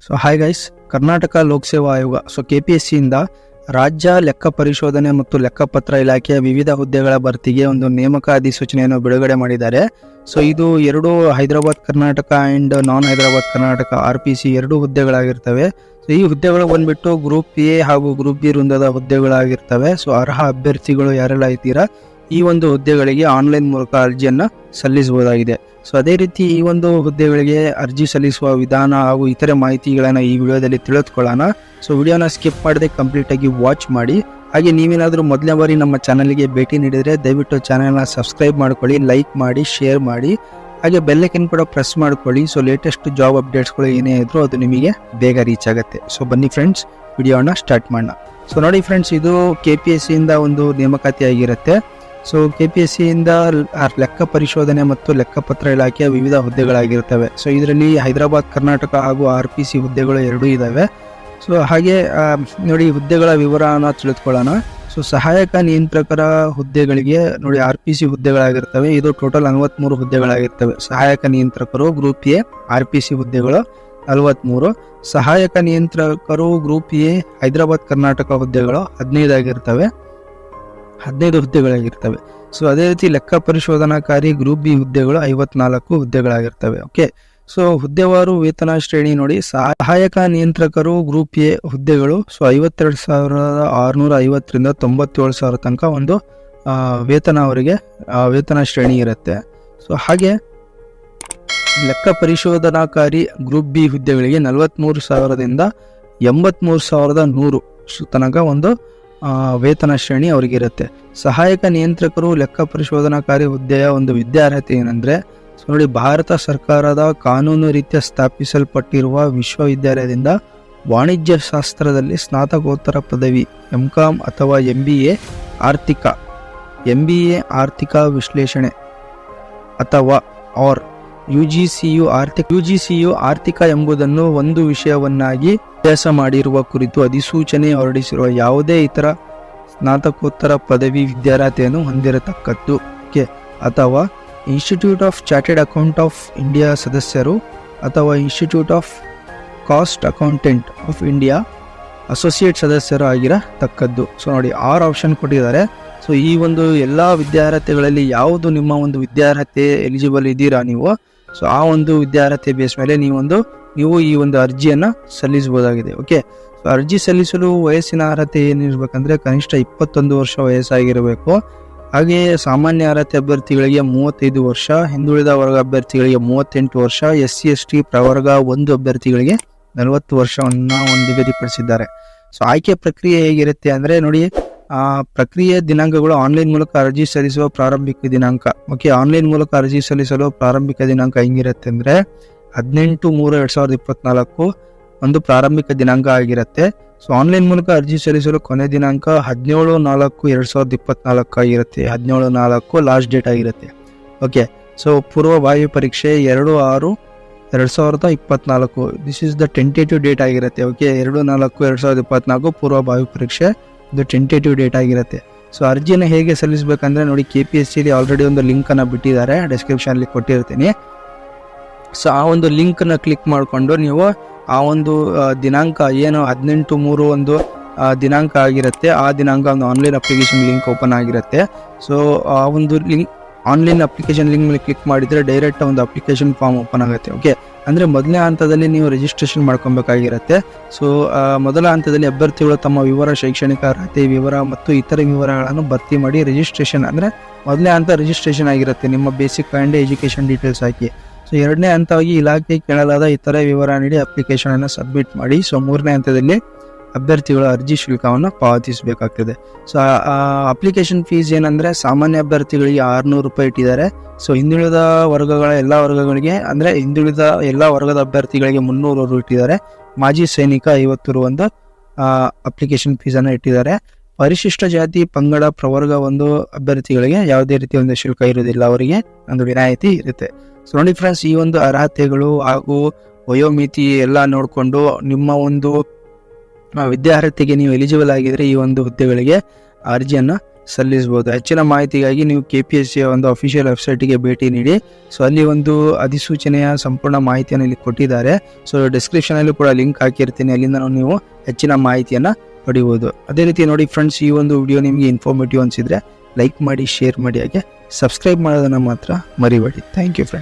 So hi guys, Karnataka ಲೋಕಸೇವಾ ಆಯೋಗ KPSC ಇಂದ ರಾಜ್ಯ ಲೆಕ್ಕ ಪರಿಶೋಧನೆ ಮತ್ತು ಲೆಕ್ಕಪತ್ರ ಇಲಾಖೆಯ ವಿವಿಧ ಹುದ್ದೆಗಳ ಭರ್ತಿಗೆ ಒಂದು ನೇಮಕ ಅಧಿಸೂಚನೆಯನ್ನು ಬಿಡುಗಡೆ ಮಾಡಿದ್ದಾರೆ. ಸೊ ಇದು ಎರಡು Hyderabad Karnataka and non Hyderabad Karnataka RPC ಎರಡು ಹುದ್ದೆಗಳಾಗಿರ್ತವೆ. ಸೊ ಈ ಹುದ್ದೆಗಳು ಬಂದ್ಬಿಟ್ಟು ಗ್ರೂಪ್ A ಹಾಗೂ ಗ್ರೂಪ್ B ವೃಂದದ ಹುದ್ದೆಗಳಾಗಿರ್ತವೆ. ಸೊ ಅರ್ಹ ಅಭ್ಯರ್ಥಿಗಳು ಯಾರೆಲ್ಲ ಇದ್ದೀರಾ ಈ ಒಂದು ಹುದ್ದೆಗಳಿಗೆ ಆನ್ಲೈನ್ ಮೂಲಕ ಅರ್ಜಿಯನ್ನು ಸಲ್ಲಿಸಬಹುದಾಗಿದೆ. ಸೊ ಅದೇ ರೀತಿ ಈ ಒಂದು ಹುದ್ದೆಗಳಿಗೆ ಅರ್ಜಿ ಸಲ್ಲಿಸುವ ವಿಧಾನ ಹಾಗೂ ಇತರೆ ಮಾಹಿತಿಗಳನ್ನು ಈ ವಿಡಿಯೋದಲ್ಲಿ ತಿಳಿದುಕೊಳ್ಳೋಣ. ಸೊ ವಿಡಿಯೋನ ಸ್ಕಿಪ್ ಮಾಡದೆ ಕಂಪ್ಲೀಟ್ ಆಗಿ ವಾಚ್ ಮಾಡಿ. ಹಾಗೆ ನೀವೇನಾದರೂ ಮೊದಲನೇ ಬಾರಿ ನಮ್ಮ ಚಾನಲ್ಗೆ ಭೇಟಿ ನೀಡಿದರೆ ದಯವಿಟ್ಟು ಚಾನಲ್ನ ಸಬ್ಸ್ಕ್ರೈಬ್ ಮಾಡ್ಕೊಳ್ಳಿ, ಲೈಕ್ ಮಾಡಿ, ಶೇರ್ ಮಾಡಿ, ಹಾಗೆ ಬೆಲ್ ಐಕನ್ ಕೂಡ ಪ್ರೆಸ್ ಮಾಡ್ಕೊಳ್ಳಿ. ಸೊ ಲೇಟೆಸ್ಟ್ ಜಾಬ್ ಅಪ್ಡೇಟ್ಸ್ಗಳು ಏನೇ ಇದ್ರೂ ಅದು ನಿಮಗೆ ಬೇಗ ರೀಚ್ ಆಗುತ್ತೆ. ಸೊ ಬನ್ನಿ ಫ್ರೆಂಡ್ಸ್, ವಿಡಿಯೋನ ಸ್ಟಾರ್ಟ್ ಮಾಡೋಣ. ಸೊ ನೋಡಿ ಫ್ರೆಂಡ್ಸ್, ಇದು KPSC ಇಂದ ಒಂದು ನೇಮಕಾತಿ ಆಗಿರುತ್ತೆ. ಸೊ KPSC ಇಂದ ಲೆಕ್ಕ ಪರಿಶೋಧನೆ ಮತ್ತು ಲೆಕ್ಕಪತ್ರ ಇಲಾಖೆಯ ವಿವಿಧ ಹುದ್ದೆಗಳಾಗಿರ್ತವೆ. ಸೊ ಇದರಲ್ಲಿ ಹೈದರಾಬಾದ್ ಕರ್ನಾಟಕ ಹಾಗೂ RPC ಹುದ್ದೆಗಳು ಎರಡೂ ಇದ್ದಾವೆ. ಸೊ ಹಾಗೆ ನೋಡಿ ಹುದ್ದೆಗಳ ವಿವರನ ತಿಳಿದುಕೊಳ್ಳೋಣ. ಸೊ ಸಹಾಯಕ ನಿಯಂತ್ರಕರ ಹುದ್ದೆಗಳಿಗೆ ನೋಡಿ RPC ಹುದ್ದೆಗಳಾಗಿರ್ತವೆ. ಇದು ಟೋಟಲ್ 43 ಹುದ್ದೆಗಳಾಗಿರ್ತವೆ. ಸಹಾಯಕ ನಿಯಂತ್ರಕರು ಗ್ರೂಪ್ A RPC ಹುದ್ದೆಗಳು 43. ಸಹಾಯಕ ನಿಯಂತ್ರಕರು ಗ್ರೂಪ್ A ಹೈದರಾಬಾದ್ ಕರ್ನಾಟಕ ಹುದ್ದೆಗಳು 15 ಆಗಿರ್ತವೆ, 15 ಹುದ್ದೆಗಳಾಗಿರ್ತವೆ. ಸೊ ಅದೇ ರೀತಿ ಲೆಕ್ಕ ಪರಿಶೋಧನಾಕಾರಿ ಗ್ರೂಪ್ B ಹುದ್ದೆಗಳು 54 ಹುದ್ದೆಗಳಾಗಿರ್ತವೆ. ಓಕೆ, ಸೊ ಹುದ್ದೆವಾರು ವೇತನ ಶ್ರೇಣಿ ನೋಡಿ. ಸಹಾಯಕ ನಿಯಂತ್ರಕರು ಗ್ರೂಪ್ A ಹುದ್ದೆಗಳು 52,650 97,000 ತನಕ ಒಂದು ವೇತನ ಅವರಿಗೆ ವೇತನ ಶ್ರೇಣಿ ಇರುತ್ತೆ. ಸೊ ಹಾಗೆ ಲೆಕ್ಕ ಪರಿಶೋಧನಾಕಾರಿ ಗ್ರೂಪ್ B ಹುದ್ದೆಗಳಿಗೆ 43,000 83,100 ತನಕ ಒಂದು ವೇತನ ಶ್ರೇಣಿ ಅವರಿಗಿರುತ್ತೆ. ಸಹಾಯಕ ನಿಯಂತ್ರಕರು ಲೆಕ್ಕ ಪರಿಶೋಧನಾಕಾರಿ ಹುದ್ದೆಯ ಒಂದು ವಿದ್ಯಾರ್ಹತೆ ಏನಂದ್ರೆ, ಸೊ ನೋಡಿ, ಭಾರತ ಸರ್ಕಾರದ ಕಾನೂನು ರೀತ್ಯ ಸ್ಥಾಪಿಸಲ್ಪಟ್ಟಿರುವ ವಿಶ್ವವಿದ್ಯಾಲಯದಿಂದ ವಾಣಿಜ್ಯ ಶಾಸ್ತ್ರದಲ್ಲಿ ಸ್ನಾತಕೋತ್ತರ ಪದವಿ MCom ಅಥವಾ MBA ಆರ್ಥಿಕ ವಿಶ್ಲೇಷಣೆ ಅಥವಾ UGCU ಆರ್ಥಿಕ ಎಂಬುದನ್ನು ಒಂದು ವಿಷಯವನ್ನಾಗಿ ಅಭ್ಯಾಸ ಮಾಡಿರುವ ಕುರಿತು ಅಧಿಸೂಚನೆ ಹೊರಡಿಸಿರುವ ಯಾವುದೇ ಇತರ ಸ್ನಾತಕೋತ್ತರ ಪದವಿ ವಿದ್ಯಾರ್ಹತೆಯನ್ನು ಹೊಂದಿರತಕ್ಕದ್ದು. ಅಥವಾ institute of chartered account of India ಸದಸ್ಯರು ಅಥವಾ institute of cost accountant of India associate ಸದಸ್ಯರು ಆಗಿರತಕ್ಕದ್ದು. ಸೊ ನೋಡಿ, 6 ಆಪ್ಷನ್ ಕೊಟ್ಟಿದ್ದಾರೆ. ಸೊ ಈ ಒಂದು ಎಲ್ಲ ವಿದ್ಯಾರ್ಹತೆಗಳಲ್ಲಿ ಯಾವುದು ನಿಮ್ಮ ಒಂದು ವಿದ್ಯಾರ್ಹತೆ ಎಲಿಜಿಬಲ್ ಇದ್ದೀರಾ ನೀವು, ಸೊ ಆ ಒಂದು ವಿದ್ಯಾರ್ಹತೆ ಬೇಸ್ ಮೇಲೆ ನೀವು ಈ ಒಂದು ಅರ್ಜಿಯನ್ನು ಸಲ್ಲಿಸಬಹುದಾಗಿದೆ. ಓಕೆ, ಸೊ ಅರ್ಜಿ ಸಲ್ಲಿಸಲು ವಯಸ್ಸಿನ ಅರ್ಹತೆ ಏನಿರಬೇಕಂದ್ರೆ ಕನಿಷ್ಠ 21 ವರ್ಷ ವಯಸ್ಸಾಗಿರಬೇಕು. ಹಾಗೆಯೇ ಸಾಮಾನ್ಯ ಅರ್ಹತೆ ಅಭ್ಯರ್ಥಿಗಳಿಗೆ 35 ವರ್ಷ, ಹಿಂದುಳಿದ ವರ್ಗ ಅಭ್ಯರ್ಥಿಗಳಿಗೆ 38 ವರ್ಷ, SC/ST ಪ್ರವರ್ಗ 1 ಅಭ್ಯರ್ಥಿಗಳಿಗೆ 40 ವರ್ಷವನ್ನು ನಿಗದಿಪಡಿಸಿದ್ದಾರೆ. ಸೊ ಆಯ್ಕೆ ಪ್ರಕ್ರಿಯೆ ಹೇಗಿರುತ್ತೆ ಅಂದರೆ ನೋಡಿ, ಪ್ರಕ್ರಿಯೆ ದಿನಾಂಕಗಳು ಆನ್ಲೈನ್ ಮೂಲಕ ಅರ್ಜಿ ಸಲ್ಲಿಸುವ ಪ್ರಾರಂಭಿಕ ದಿನಾಂಕ. ಓಕೆ, ಆನ್ಲೈನ್ ಮೂಲಕ ಅರ್ಜಿ ಸಲ್ಲಿಸಲು ಪ್ರಾರಂಭಿಕ ದಿನಾಂಕ ಹೆಂಗಿರುತ್ತೆ ಅಂದರೆ 18/3/2024 ಒಂದು ಪ್ರಾರಂಭಿಕ ದಿನಾಂಕ ಆಗಿರುತ್ತೆ. ಸೊ ಆನ್ಲೈನ್ ಮೂಲಕ ಅರ್ಜಿ ಸಲ್ಲಿಸಲು ಕೊನೆ ದಿನಾಂಕ 17/4/2024 ಆಗಿರುತ್ತೆ. 17/4 ಲಾಸ್ಟ್ ಡೇಟ್ ಆಗಿರುತ್ತೆ. ಓಕೆ, ಸೊ ಪೂರ್ವಭಾವಿ ಪರೀಕ್ಷೆ 2/6/2024 this is the tentative date ಆಗಿರುತ್ತೆ. ಓಕೆ, 2/4/2024 ಪೂರ್ವಭಾವಿ ಪರೀಕ್ಷೆ ಇದು ಟೆಂಟೇಟಿವ್ ಡೇಟ್ ಆಗಿರುತ್ತೆ. ಸೊ ಅರ್ಜಿಯನ್ನು ಹೇಗೆ ಸಲ್ಲಿಸಬೇಕಂದ್ರೆ ನೋಡಿ, KPSC ಆಲ್ರೆಡಿ ಒಂದು ಲಿಂಕನ್ನು ಬಿಟ್ಟಿದ್ದಾರೆ, ಡಿಸ್ಕ್ರಿಪ್ಷನಲ್ಲಿ ಕೊಟ್ಟಿರ್ತೀನಿ. ಸೊ ಆ ಒಂದು ಲಿಂಕನ್ನು ಕ್ಲಿಕ್ ಮಾಡಿಕೊಂಡು ನೀವು ಆ ಒಂದು ದಿನಾಂಕ ಏನು 18/3 ಒಂದು ದಿನಾಂಕ ಆಗಿರುತ್ತೆ, ಆ ದಿನಾಂಕ ಒಂದು ಆನ್ಲೈನ್ ಅಪ್ಲಿಕೇಶನ್ ಲಿಂಕ್ ಓಪನ್ ಆಗಿರುತ್ತೆ. ಸೊ ಆ ಒಂದು ಆನ್ಲೈನ್ ಅಪ್ಲಿಕೇಶನ್ ಲಿಂಕ್ ಮೇಲೆ ಕ್ಲಿಕ್ ಮಾಡಿದರೆ ಡೈರೆಕ್ಟ್ ಒಂದು ಅಪ್ಲಿಕೇಶನ್ ಫಾರ್ಮ್ ಓಪನ್ ಆಗುತ್ತೆ. ಓಕೆ, ಅಂದರೆ ಮೊದಲನೇ ಹಂತದಲ್ಲಿ ನೀವು ರಿಜಿಸ್ಟ್ರೇಷನ್ ಮಾಡ್ಕೊಬೇಕಾಗಿರುತ್ತೆ. ಸೊ ಮೊದಲ ಹಂತದಲ್ಲಿ ಅಭ್ಯರ್ಥಿಗಳು ತಮ್ಮ ವಿವರ, ಶೈಕ್ಷಣಿಕ ಅರ್ಹತೆ ವಿವರ ಮತ್ತು ಇತರೆ ವಿವರಗಳನ್ನು ಭರ್ತಿ ಮಾಡಿ ರಿಜಿಸ್ಟ್ರೇಷನ್ ಅಂದರೆ ಮೊದಲನೇ ಹಂತ ರಿಜಿಸ್ಟ್ರೇಷನ್ ಆಗಿರುತ್ತೆ, ನಿಮ್ಮ basic and education details hockey. So ಎರಡನೇ ಹಂತವಾಗಿ ಇಲಾಖೆ ಕೇಳಲಾದ ಇತರೆ ವಿವರ ನೀಡಿ ಅಪ್ಲಿಕೇಶನ್ ಅನ್ನು ಸಬ್ಮಿಟ್ ಮಾಡಿ. ಸೊ ಮೂರನೇ ಹಂತದಲ್ಲಿ ಅಭ್ಯರ್ಥಿಗಳ ಅರ್ಜಿ ಶುಲ್ಕವನ್ನು ಪಾವತಿಸಬೇಕಾಗ್ತದೆ. ಸೊ ಅಪ್ಲಿಕೇಶನ್ ಫೀಸ್ ಏನಂದರೆ ಸಾಮಾನ್ಯ ಅಭ್ಯರ್ಥಿಗಳಿಗೆ 600 ರೂಪಾಯಿ ಇಟ್ಟಿದ್ದಾರೆ. ಸೊ ಹಿಂದುಳಿದ ವರ್ಗಗಳ ಎಲ್ಲ ವರ್ಗಗಳಿಗೆ ಅಂದರೆ ಹಿಂದುಳಿದ ಎಲ್ಲ ವರ್ಗದ ಅಭ್ಯರ್ಥಿಗಳಿಗೆ 300 ರು ಇಟ್ಟಿದ್ದಾರೆ. ಮಾಜಿ ಸೈನಿಕ 50 ರು ಒಂದು ಅಪ್ಲಿಕೇಶನ್ ಫೀಸನ್ನು ಇಟ್ಟಿದ್ದಾರೆ. ಪರಿಶಿಷ್ಟ ಜಾತಿ ಪಂಗಡ ಪ್ರವರ್ಗ 1 ಅಭ್ಯರ್ಥಿಗಳಿಗೆ ಯಾವುದೇ ರೀತಿಯ ಒಂದು ಶುಲ್ಕ ಇರುವುದಿಲ್ಲ, ಅವರಿಗೆ ಒಂದು ವಿನಾಯಿತಿ ಇರುತ್ತೆ. ಸೊ ನೋಡಿ ಫ್ರೆಂಡ್ಸ್, ಈ ಒಂದು ಅರ್ಹತೆಗಳು ಹಾಗೂ ವಯೋಮಿತಿ ಎಲ್ಲ ನೋಡಿಕೊಂಡು ನಿಮ್ಮ ಒಂದು ವಿದ್ಯಾರ್ಹತೆಗೆ ನೀವು ಎಲಿಜಿಬಲ್ ಆಗಿದ್ರೆ ಈ ಒಂದು ಹುದ್ದೆಗಳಿಗೆ ಅರ್ಜಿಯನ್ನು ಸಲ್ಲಿಸಬಹುದು. ಹೆಚ್ಚಿನ ಮಾಹಿತಿಗಾಗಿ ನೀವು KPSC ಒಂದು ಅಫಿಷಿಯಲ್ ವೆಬ್ಸೈಟ್ಗೆ ಭೇಟಿ ನೀಡಿ. ಸೊ ಅಲ್ಲಿ ಒಂದು ಅಧಿಸೂಚನೆಯ ಸಂಪೂರ್ಣ ಮಾಹಿತಿಯನ್ನು ಇಲ್ಲಿ ಕೊಟ್ಟಿದ್ದಾರೆ. ಸೊ ಡಿಸ್ಕ್ರಿಪ್ಷನ್ ಅಲ್ಲಿ ಕೂಡ ಲಿಂಕ್ ಹಾಕಿರ್ತೀನಿ, ಅಲ್ಲಿಂದ ನೀವು ಹೆಚ್ಚಿನ ಮಾಹಿತಿಯನ್ನ ಪಡಿಬಹುದು. ಅದೇ ರೀತಿ ನೋಡಿ ಫ್ರೆಂಡ್ಸ್, ಈ ಒಂದು ವಿಡಿಯೋ ನಿಮಗೆ ಇನ್ಫಾರ್ಮೇಟಿವ್ ಅನ್ಸಿದ್ರೆ ಲೈಕ್ ಮಾಡಿ, ಶೇರ್ ಮಾಡಿ, ಹಾಗೆ ಸಬ್ಸ್ಕ್ರೈಬ್ ಮಾಡೋದನ್ನ ಮಾತ್ರ ಮರಿಬೇಡಿ. Thank you friends.